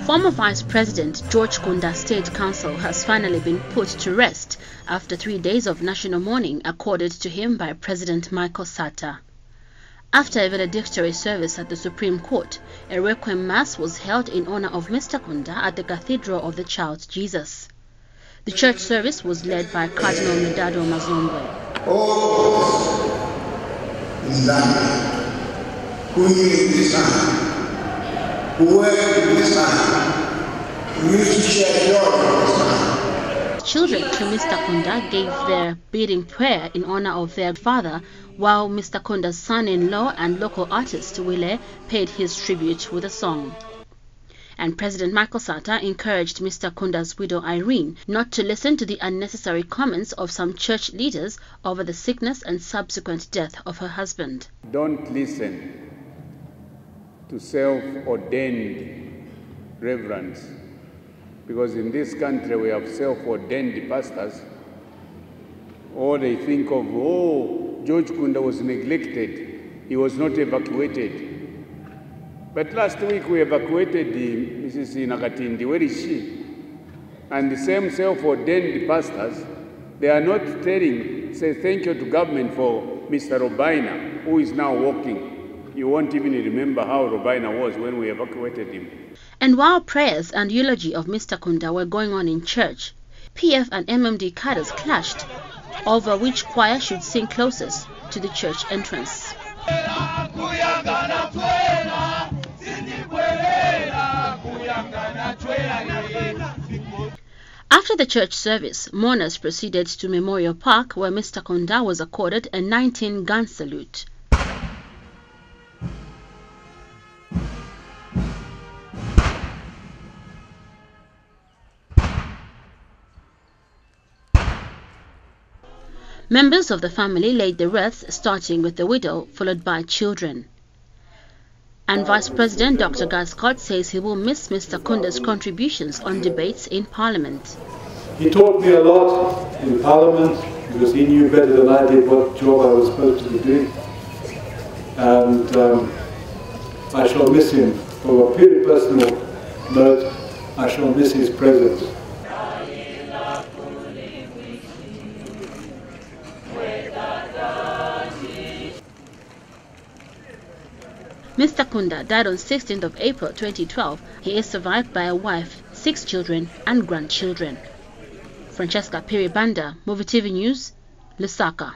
Former Vice President George Kunda State Council has finally been put to rest after 3 days of national mourning accorded to him by President Michael Sata. After a valedictory service at the Supreme Court, a requiem mass was held in honor of Mr. Kunda at the Cathedral of the Child Jesus. The church service was led by Cardinal Medado Mazombwe. All in land, who knew this land, who worked in this land, who used to share joy in this land. Children to Mr. Kunda gave their bidding prayer in honor of their father, while Mr. Kunda's son-in-law and local artist Wile paid his tribute with a song. And President Michael Sata encouraged Mr. Kunda's widow Irene not to listen to the unnecessary comments of some church leaders over the sickness and subsequent death of her husband. Don't listen to self-ordained reverends, because in this country we have self-ordained pastors. Or they think of, oh, George Kunda was neglected, he was not evacuated. But last week we evacuated Mrs. Nakatindi. Where is she? And the same self-ordained pastors, they are not say thank you to government for Mr. Robaina, who is now walking. You won't even remember how Robaina was when we evacuated him. And while prayers and eulogy of Mr. Kunda were going on in church, PF and MMD cadres clashed over which choir should sing closest to the church entrance. After the church service, mourners proceeded to Memorial Park, where Mr. Kunda was accorded a 19-gun salute. Members of the family laid the wreaths, starting with the widow, followed by children. And Vice President Dr. Guy Scott says he will miss Mr. Kunda's contributions on debates in Parliament. He taught me a lot in Parliament because he knew better than I did what job I was supposed to be doing. And I shall miss him. From a purely personal note, I shall miss his presence. Mr. Kunda died on 16th of April 2012. He is survived by a wife, 6 children and grandchildren. Francesca Piribanda, Movie TV News, Lusaka.